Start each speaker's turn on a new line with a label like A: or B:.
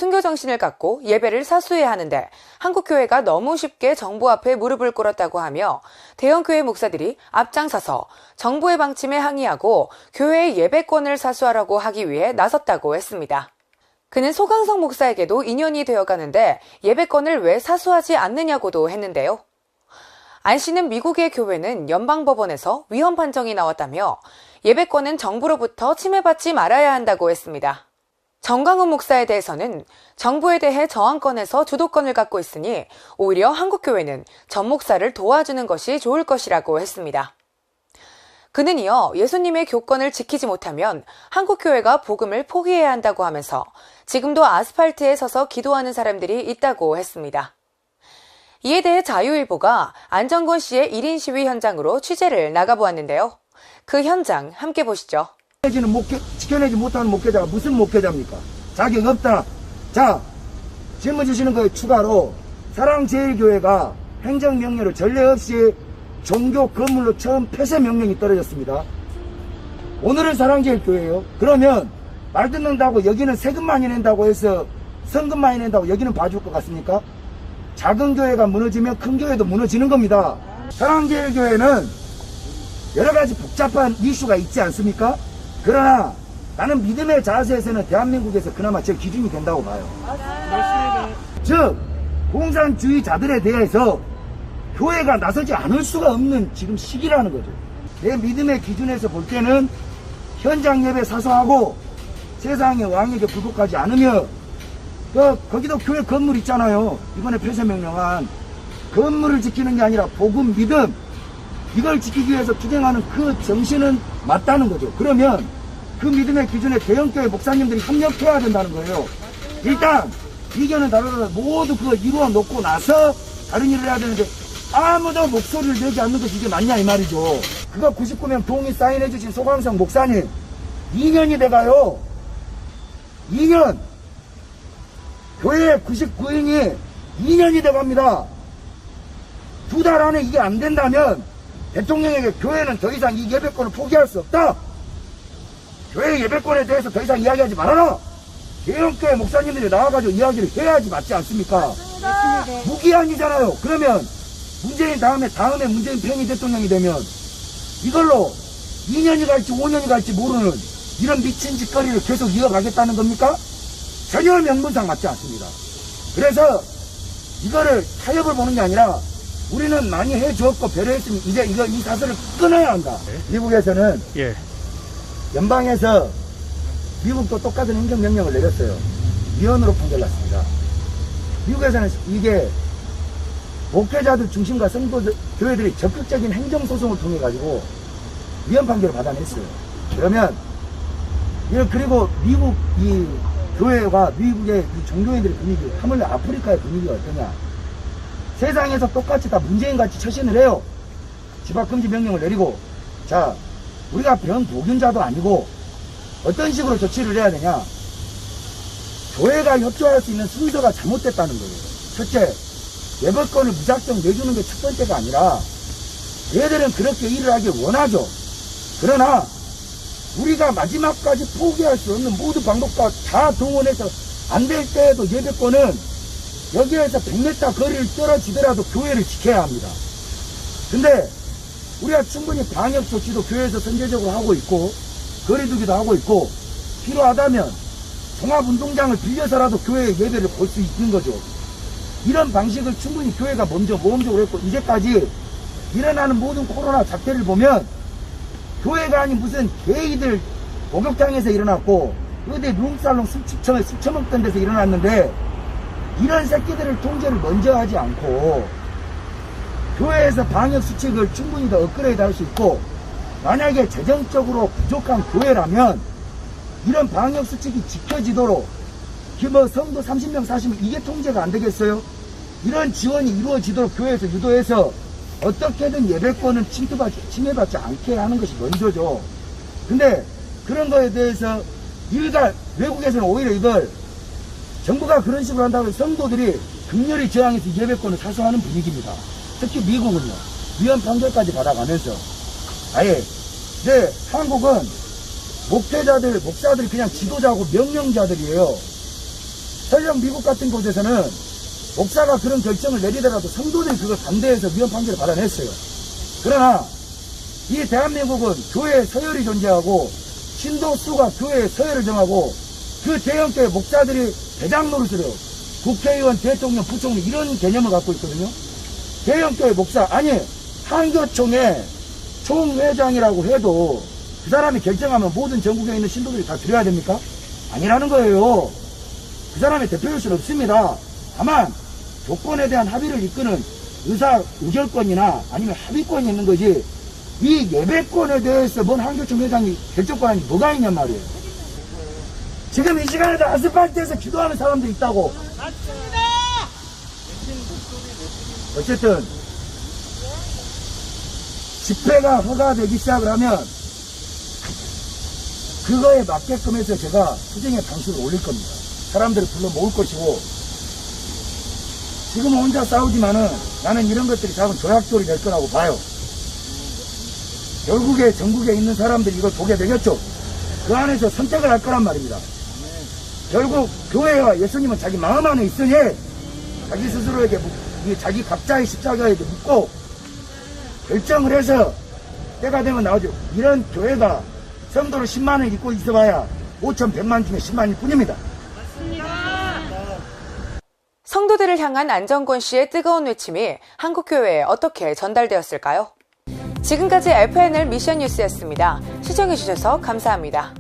A: 순교 정신을 갖고 예배를 사수해야 하는데 한국 교회가 너무 쉽게 정부 앞에 무릎을 꿇었다고 하며 대형 교회 목사들이 앞장서서 정부의 방침에 항의하고 교회의 예배권을 사수하라고 하기 위해 나섰다고 했습니다. 그는 소강성 목사에게도 인연이 되어가는데 예배권을 왜 사수하지 않느냐고도 했는데요. 안 씨는 미국의 교회는 연방법원에서 위헌 판정이 나왔다며 예배권은 정부로부터 침해받지 말아야 한다고 했습니다. 정광훈 목사에 대해서는 정부에 대해 저항권에서 주도권을 갖고 있으니 오히려 한국교회는 전 목사를 도와주는 것이 좋을 것이라고 했습니다. 그는 이어 예수님의 교권을 지키지 못하면 한국교회가 복음을 포기해야 한다고 하면서 지금도 아스팔트에 서서 기도하는 사람들이 있다고 했습니다. 이에 대해 자유일보가 안정권 씨의 1인 시위 현장으로 취재를 나가보았는데요. 그 현장 함께 보시죠.
B: 지켜내지 못하는 목회자가 무슨 목회자입니까? 자격 없다. 자, 질문 주시는 거에 추가로 사랑제일교회가 행정명령으로 전례 없이 종교 건물로 처음 폐쇄 명령이 떨어졌습니다. 오늘은 사랑제일교회예요. 그러면 말 듣는다고 여기는 세금 많이 낸다고 해서 성금 많이 낸다고 여기는 봐줄 것 같습니까? 작은 교회가 무너지면 큰 교회도 무너지는 겁니다. 사랑제일교회는 여러 가지 복잡한 이슈가 있지 않습니까? 그러나 나는 믿음의 자세에서는 대한민국에서 그나마 제 기준이 된다고 봐요. 즉 공산주의자들에 대해서 교회가 나서지 않을 수가 없는 지금 시기라는 거죠. 내 믿음의 기준에서 볼 때는 현장 예배 사수하고 세상의 왕에게 굴복하지 않으며 거기도 교회 건물 있잖아요. 이번에 폐쇄 명령한 건물을 지키는 게 아니라 복음 믿음 이걸 지키기 위해서 투쟁하는 그 정신은 맞다는 거죠. 그러면 그 믿음의 기준에 대형교회 목사님들이 협력해야 된다는 거예요. 일단 이견은 다르더라도 모두 그걸 이루어 놓고 나서 다른 일을 해야 되는데 아무도 목소리를 내지 않는 것이 이게 맞냐 이 말이죠. 그거 99명 동의 사인해 주신 소강성 목사님 2년이 돼가요. 2년 교회 99인이 2년이 돼갑니다. 2달 안에 이게 안 된다면 대통령에게 교회는 더 이상 이 예배권을 포기할 수 없다. 교회 예배권에 대해서 더 이상 이야기하지 말아라. 대형교회 목사님들이 나와가지고 이야기를 해야지 맞지 않습니까? 무기한이잖아요. 그러면 문재인 다음에 문재인 팽이 대통령이 되면 이걸로 2년이 갈지 5년이 갈지 모르는 이런 미친 짓거리를 계속 이어가겠다는 겁니까? 전혀 명분상 맞지 않습니다. 그래서 이거를 타협을 보는 게 아니라 우리는 많이 해주었고 배려했으면 이제 이 사슬을 끊어야 한다. 미국에서는 연방에서 미국도 똑같은 행정명령을 내렸어요. 위헌으로 판결났습니다. 미국에서는 이게 목회자들 중심과 성도교회들이 적극적인 행정소송을 통해 가지고 위헌 판결을 받아냈어요. 그러면 그리고 미국 이 교회와 미국의 이 종교인들의 분위기, 하물며 아프리카의 분위기가 어떠냐? 세상에서 똑같이 다 문재인같이 처신을 해요. 집합금지 명령을 내리고. 자, 우리가 병보균자도 아니고 어떤 식으로 조치를 해야 되냐? 교회가 협조할 수 있는 순서가 잘못됐다는 거예요. 첫째, 예배권을 무작정 내주는 게 첫 번째가 아니라 얘들은 그렇게 일을 하길 원하죠. 그러나 우리가 마지막까지 포기할 수 없는 모든 방법과 다 동원해서 안 될 때에도 예배권은 여기에서 100m 거리를 떨어지더라도 교회를 지켜야 합니다. 근데 우리가 충분히 방역 조치도 교회에서 선제적으로 하고 있고 거리두기도 하고 있고 필요하다면 종합운동장을 빌려서라도 교회의 예배를 볼 수 있는 거죠. 이런 방식을 충분히 교회가 먼저 모험적으로 했고 이제까지 일어나는 모든 코로나 사태를 보면 교회가 아닌 무슨 개이들 목욕탕에서 일어났고 어디 룸살롱 술 처먹던 데서 일어났는데 이런 새끼들을 통제를 먼저 하지 않고 교회에서 방역수칙을 충분히 더 업그레이드 할 수 있고 만약에 재정적으로 부족한 교회라면 이런 방역수칙이 지켜지도록 뭐 성도 30명 40명 이게 통제가 안 되겠어요? 이런 지원이 이루어지도록 교회에서 유도해서 어떻게든 예배권은 침해받지 않게 하는 것이 먼저죠. 근데 그런 거에 대해서 외국에서는 오히려 이걸 정부가 그런 식으로 한다고 해서 성도들이 극렬히 저항해서 예배권을 사수하는 분위기입니다. 특히 미국은요. 위헌 판결까지 받아가면서 아예 한국은 목사들이 그냥 지도자고 명령자들이에요. 설령 미국 같은 곳에서는 목사가 그런 결정을 내리더라도 성도들이 그걸 반대해서 위헌 판결을 받아냈어요. 그러나 이 대한민국은 교회 서열이 존재하고 신도 수가 교회의 서열을 정하고 그 대형교회 목사들이 대장 노릇을 해요. 국회의원, 대통령, 부총리 이런 개념을 갖고 있거든요. 대형교회 목사, 아니 한교총의 총회장이라고 해도 그 사람이 결정하면 모든 전국에 있는 신도들이 다 드려야 됩니까? 아니라는 거예요. 그 사람의 대표일 수는 없습니다. 다만 조건에 대한 합의를 이끄는 의결권이나 아니면 합의권이 있는 거지, 이 예배권에 대해서 뭔 한교총 회장이 결정권이 뭐가 있냔 말이에요. 지금 이 시간에도 아스팔트에서 기도하는 사람도 있다고.
C: 맞습니다.
B: 어쨌든 집회가 허가되기 시작을 하면 그거에 맞게끔 해서 제가 투쟁의 방식을 올릴 겁니다. 사람들을 불러 모을 것이고, 지금 혼자 싸우지만은 나는 이런 것들이 작은 조약돌이 될 거라고 봐요. 결국에 전국에 있는 사람들이 이걸 보게 되겠죠. 그 안에서 선택을 할 거란 말입니다. 결국 교회와 예수님은 자기 마음 안에 있으니 자기 스스로에게 자기 각자의 십자가에게 묻고 결정을 해서 때가 되면 나오죠. 이런 교회가 성도를 10만을 입고 있어봐야 5,100만 중에 10만일 뿐입니다.
A: 성도들을 향한 안정권 씨의 뜨거운 외침이 한국교회에 어떻게 전달되었을까요? 지금까지 FNL 미션 뉴스였습니다. 시청해주셔서 감사합니다.